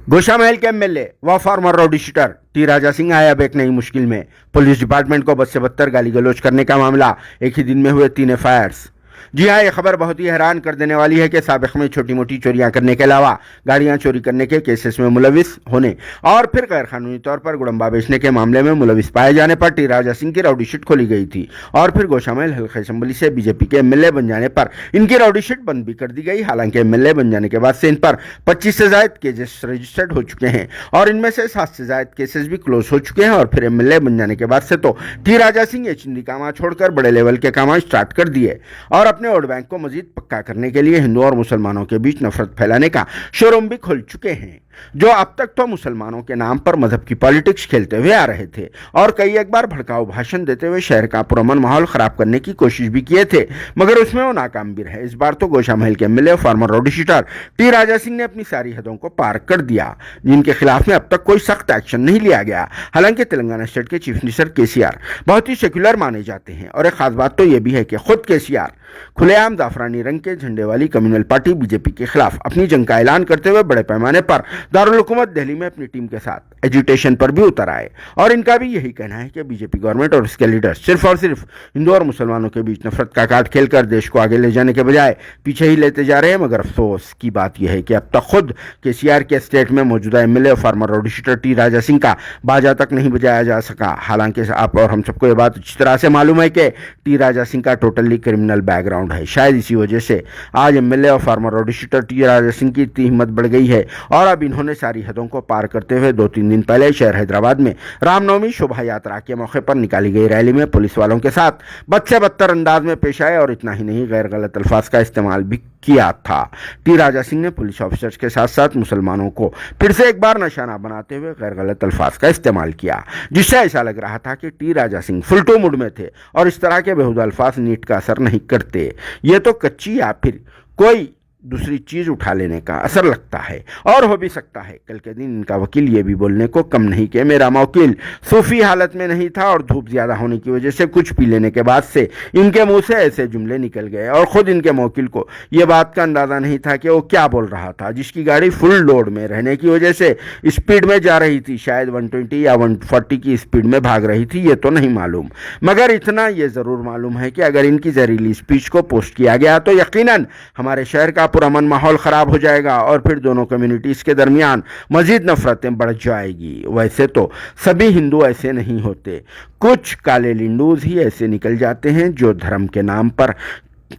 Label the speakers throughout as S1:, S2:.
S1: गोशामहल के एमएलए व farmer rowdy shooter T Raja Singh आए अब एक नई मुश्किल में। पुलिस डिपार्टमेंट को बद से बदतर गाली गलौज करने का मामला, एक ही दिन में हुए 3 एफआईआर्स। जी हाँ, ये खबर बहुत ही हैरान कर देने वाली है कि साबिक में छोटी मोटी चोरियां करने के अलावा गाड़ियां चोरी करने के केसेस में मुलविस होने और फिर गैर कानूनी तौर पर गुड़म्बा बेचने के मामले में मुलविस पाए जाने पर टी राजा सिंह की राउडी शीट खोली गई थी और फिर गोशामहल हल्का असेंबली से बीजेपी के एमएलए बन जाने पर इनकी राउडी शीट बंद भी कर दी गई। हालांकि एमएलए बन जाने के बाद से इन पर 25 से ज्यादा केसेस रजिस्टर्ड हो चुके हैं और इनमें से 7 से ज्यादा केसेस भी क्लोज हो चुके हैं। और फिर एमएलए बन जाने के बाद से तो टी राजा सिंह ये चिंदी कामा छोड़कर बड़े लेवल के कामा स्टार्ट कर दिए और अपने वोट बैंक को मजीद पक्का करने के लिए हिंदू और मुसलमानों के बीच नफरत फैलाने का शोरूम भी खोल चुके हैं, जो अब तक तो मुसलमानों के नाम पर मजहब की पॉलिटिक्स खेलते हुए आ रहे थे और कई एक बार भड़काऊ भाषण देते हुए शहर का पुरअमन माहौल खराब करने की कोशिश भी किए थे, मगर उसमें वो नाकाम भी रहे। इस बार तो गोशामहल के MLA former rowdy shooter T Raja Singh ने अपनी सारी हदों को पार कर दिया, जिनके खिलाफ में अब तक कोई सख्त एक्शन नहीं लिया गया। हालांकि तेलंगाना स्टेट के चीफ मिनिस्टर केसीआर बहुत ही सेक्युलर माने जाते हैं और एक खास बात तो यह भी है कि खुद केसीआर खुलेआम जाफरानी रंग के झंडे वाली कम्युनल पार्टी बीजेपी के खिलाफ अपनी जंग का ऐलान करते हुए बड़े पैमाने पर दारुल हुकूमत दिल्ली में अपनी टीम के साथ एजुटेशन पर भी उतर आए और इनका भी यही कहना है कि बीजेपी गवर्नमेंट और उसके लीडर्स सिर्फ और सिर्फ हिंदू और मुसलमानों के बीच नफरत का कार्ड खेलकर देश को आगे ले जाने के बजाय पीछे ही लेते जा रहे हैं। मगर अफसोस की बात यह है कि अब तक खुद केसीआर के स्टेट में मौजूदा MLA former rowdy shooter T Raja Singh का बाजा तक नहीं बजाया जा सका। हालांकि आप और हम सबको ये बात अच्छी तरह से मालूम है कि टी राजा सिंह का टोटली क्रिमिनल बैकग्राउंड है। शायद इसी वजह से आज एमएलए और farmer rowdy shooter T Raja Singh की इतनी हिम्मत बढ़ गई है और अब इन्होंने सारी हदों को पार करते हुए 2-3 दिन पहले शहर हैदराबाद में रामनवमी शोभा यात्रा के मौके पर निकाली गई रैली में पुलिस वालों के साथ बद से बदतर अंदाज में पेश आए और इतना ही नहीं, गैर गलत अल्फाज का इस्तेमाल भी किया था। टी राजा सिंह ने पुलिस ऑफिसर्स के साथ साथ मुसलमानों को फिर से एक बार निशाना बनाते हुए गैर गलत अल्फाज का इस्तेमाल किया, जिससे ऐसा लग रहा था कि T Raja Singh full to mood में थे और इस तरह के बेहुदा अल्फाज नीट का असर नहीं करते। ये तो कच्ची या फिर कोई दूसरी चीज उठा लेने का असर लगता है और हो भी सकता है। कल के दिन इनका वकील ये भी बोलने को कम नहीं कि मेरा मौकिल सूफी हालत में नहीं था और धूप ज्यादा होने की वजह से कुछ पी लेने के बाद से इनके मुंह से ऐसे जुमले निकल गए और खुद इनके मौकिल को यह बात का अंदाजा नहीं था कि वो क्या बोल रहा था, जिसकी गाड़ी फुल लोड में रहने की वजह से स्पीड में जा रही थी, शायद 120 या 140 की स्पीड में भाग रही थी, ये तो नहीं मालूम। मगर इतना ये जरूर मालूम है कि अगर इनकी जहरीली स्पीच को पोस्ट किया गया तो यकीनन हमारे शहर का पुरअमन माहौल खराब हो जाएगा और फिर दोनों कम्युनिटीज के दरमियान मजीद नफरतें बढ़ जाएगी। वैसे तो सभी हिंदू ऐसे नहीं होते, कुछ काले लिंडूज ही ऐसे निकल जाते हैं जो धर्म के नाम पर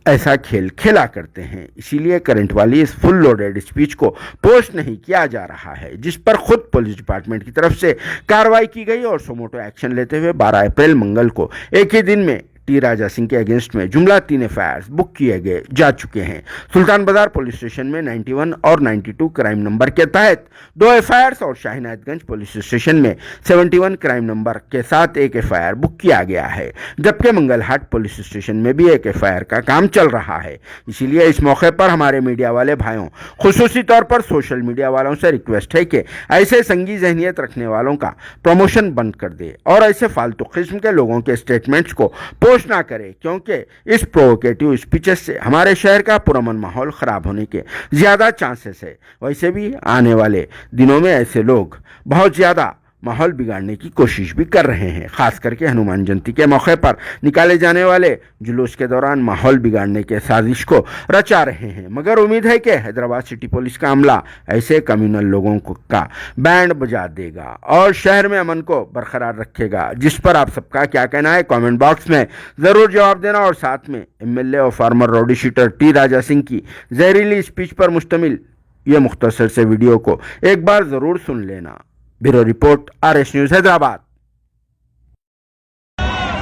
S1: ऐसा खेल खेला करते हैं। इसीलिए करंट वाली इस फुल लोडेड स्पीच को पोस्ट नहीं किया जा रहा है, जिस पर खुद पुलिस डिपार्टमेंट की तरफ से कार्रवाई की गई और सोमोटो एक्शन लेते हुए 12 अप्रैल मंगल को एक ही दिन में टी राजा सिंह के अगेंस्ट में जुमला 3 एफआईआर बुक किए गए जा चुके हैं। सुल्तान बाजार पुलिस स्टेशन में 91 और 92 क्राइम नंबर के तहत 2 एफआईआर और शाहीनायतगंज पुलिस स्टेशन में 71 क्राइम नंबर के साथ 1 एफआईआर बुक किया गया है, जबकि मंगलहाट पुलिस स्टेशन में भी 1 एफआईआर का काम चल रहा है। इसीलिए इस मौके पर हमारे मीडिया वाले भाइयों, खुसूसी तौर पर सोशल मीडिया वालों से रिक्वेस्ट है कि ऐसे संगी जहनियत रखने वालों का प्रमोशन बंद कर दे और ऐसे फालतू किस्म के लोगों के स्टेटमेंट्स को ना करें, क्योंकि इस प्रोवोकेटिव स्पीचेस से हमारे शहर का पुरअमन माहौल खराब होने के ज्यादा चांसेस है। वैसे भी आने वाले दिनों में ऐसे लोग बहुत ज्यादा माहौल बिगाड़ने की कोशिश भी कर रहे हैं, खास करके हनुमान जयंती के मौके पर निकाले जाने वाले जुलूस के दौरान माहौल बिगाड़ने के साजिश को रचा रहे हैं। मगर उम्मीद है कि हैदराबाद सिटी पुलिस का अमला ऐसे कम्युनल लोगों का बैंड बजा देगा और शहर में अमन को बरकरार रखेगा। जिस पर आप सबका क्या कहना है कमेंट बॉक्स में जरूर जवाब देना और साथ में एमएलए और farmer rowdy shooter T Raja Singh की जहरीली स्पीच पर मुश्तमिल ये मुख्तसर से वीडियो को एक बार जरूर सुन लेना। Bureau report RS news Hyderabad.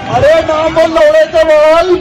S2: अरे नाम बोल, लौड़े के बोल।